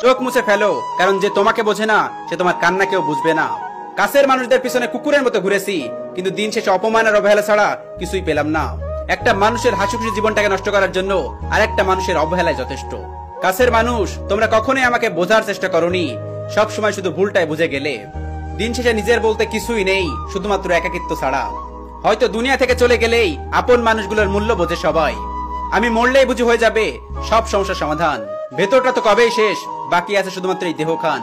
চোখ মুছে ফেলো, কারণ যে তোমাকে বোঝে না সে তোমার কান্না কেউ বুঝবে না। কাছের মানুষদের পিছনে কুকুরের মতো ঘুরেছি, কিন্তু দিন শেষে অপমান আর অবহেলা ছাড়া কিছুই পেলাম না। একটা মানুষের হাসি খুশি জীবনটাকে নষ্ট করার জন্য আরেকটা মানুষের অবহেলায় যথেষ্ট। কাছের মানুষ, তোমরা কখনোই আমাকে বোঝার চেষ্টা করোনি, সব সময় শুধু ভুলটাই বুঝে গেলে। দিন শেষে নিজের বলতে কিছুই নেই, শুধুমাত্র একাকিত্ব ছাড়া। হয়তো দুনিয়া থেকে চলে গেলেই আপন মানুষগুলোর মূল্য বোঝে সবাই। আমি মরলেই বুঝি হয়ে যাবে সব সমস্যার সমাধান। ভেতরটা তো কবেই শেষ, বাকি আছে শুধুমাত্র এই দেহখান।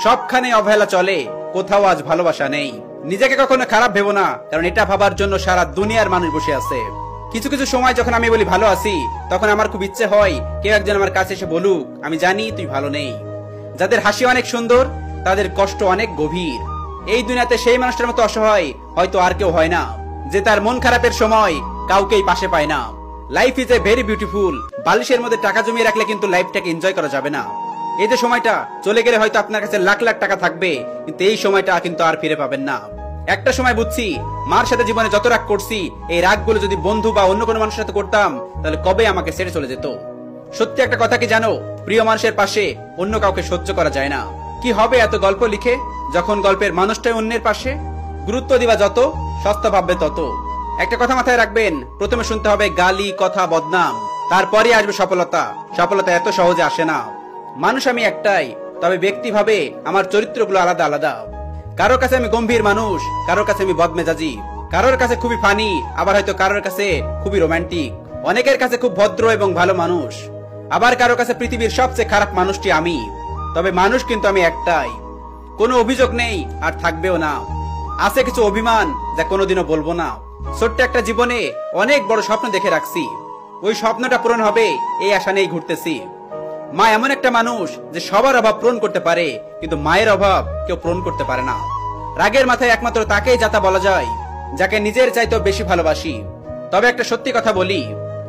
সবখানে অবহেলা চলে, কোথাও আজ ভালোবাসা নেই। নিজেকে কখনো খারাপ ভেবো না, কারণ এটা ভাবার জন্য সারা দুনিয়ার মানুষ বসে আছে। কিছু কিছু সময় যখন আমি বলি ভালো আছি, তখন আমার খুব ইচ্ছে হয় কেউ একজন আমার কাছে এসে বলুক আমি জানি তুই ভালো নেই। যাদের হাসি অনেক সুন্দর, তাদের কষ্ট অনেক গভীর। এই দুনিয়াতে সেই মানুষটার মতো অসহায় হয়তো আর কেউ হয় না, যে তার মন খারাপের সময় কাউকেই পাশে পায় না। Life is a very beautiful. বালিশের মধ্যে টাকা জমিয়ে রাখলে কিন্তু লাইফটাকে এনজয় করা যাবে না। এই যে সময়টা চলে গেলে হয়তো আপনার কাছে লাখ লাখ টাকা থাকবে, কিন্তু এই সময়টা কিন্তু আর ফিরে পাবেন না। একটা সময় বুঝছি, মার সাথে জীবনে যত রাগ করছি, এই রাগগুলো যদি বন্ধু বা অন্য কোনো মানুষের সাথে করতাম, তাহলে কবে আমাকে ছেড়ে চলে যেত। সত্যি একটা কথা কি জানো, প্রিয় মানুষের পাশে অন্য কাউকে সহ্য করা যায় না। কি হবে এত গল্প লিখে, যখন গল্পের মানুষটাই অন্যের পাশে। গুরুত্ব দিবা যত, সস্তা ভাববে তত। একটা কথা মাথায় রাখবেন, প্রথমে শুনতে হবে গালি, কথা, বদনাম, তারপরে আসবে সফলতা। সফলতা এত সহজে আসে না। মানুষ আমি একটাই, তবে ব্যক্তি ভাবে আমার চরিত্রগুলো আলাদা আলাদা। কারোর কাছে আমি গম্ভীর মানুষ, কারোর কাছে আমি বদমেজাজি, কারোর কাছে খুবই ফানি, আবার হয়তো কারোর কাছে খুবই রোমান্টিক। অনেকের কাছে খুব ভদ্র এবং ভালো মানুষ, আবার কারোর কাছে পৃথিবীর সবচেয়ে খারাপ মানুষটি আমি। তবে মানুষ কিন্তু আমি একটাই। কোনো অভিযোগ নেই আর থাকবেও না। আছে কিছু অভিমান, যা কোনোদিনও বলবো না। ছোট্ট একটা জীবনে অনেক বড় স্বপ্ন দেখে রাখছি, ওই স্বপ্নটা পূরণ হবে এই আশা নিয়েই ঘুরতেছি। মা এমন একটা মানুষ যে সবার অভাব পূরণ করতে পারে, কিন্তু মায়ের অভাব কেউ পূরণ করতে পারে না। রাগের মাথায় একমাত্র তাকেই যাতা বলা যায়, যাকে নিজের চাইতেও বেশি ভালোবাসি। তবে একটা সত্যি কথা বলি,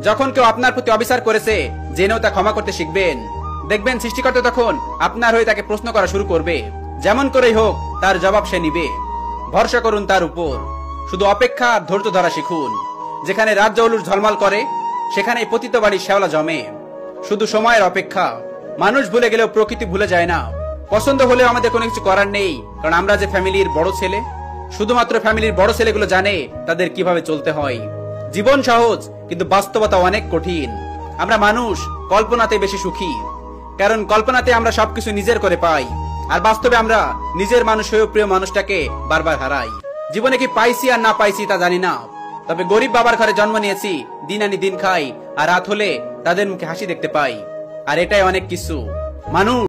যখন কেউ আপনার প্রতি অবিচার করেছে, জেনেও তা ক্ষমা করতে শিখবেন। দেখবেন সৃষ্টিকর্তা তখন আপনার হয়ে তাকে প্রশ্ন করা শুরু করবে। যেমন করেই হোক তার জবাব সে নিবে। ভরসা করুন তার উপর, শুধু অপেক্ষা আর ধৈর্য ধরা শিখুন। যেখানে রাত জৌলুস ঝলমল করে, সেখানে পতিত বাড়ি শ্যাওলা জমে। শুধু সময়ের অপেক্ষা। মানুষ ভুলে গেলেও প্রকৃতি ভুলে যায় না। পছন্দ হলেও আমাদের কোনো কিছু করার নেই, কারণ আমরা যে ফ্যামিলির বড় ছেলে। শুধুমাত্র ফ্যামিলির বড় ছেলেগুলো জানে তাদের কিভাবে চলতে হয়। জীবন সহজ, কিন্তু বাস্তবতা অনেক কঠিন। আমরা মানুষ কল্পনাতে বেশি সুখী, কারণ কল্পনাতে আমরা সবকিছু নিজের করে পাই, আর বাস্তবে আমরা নিজের মানুষ হয়েও প্রিয় মানুষটাকে বারবার হারাই। জীবনে কি পাইছি আর না পাইছি তা জানি না, তবে গরিব বাবার ঘরে জন্ম নিয়েছি, দিন আনি দিন খাই, আর রাত হলে তাদের মুখে হাসি দেখতে পাই। আর এটাই অনেক কিছু। মানুষ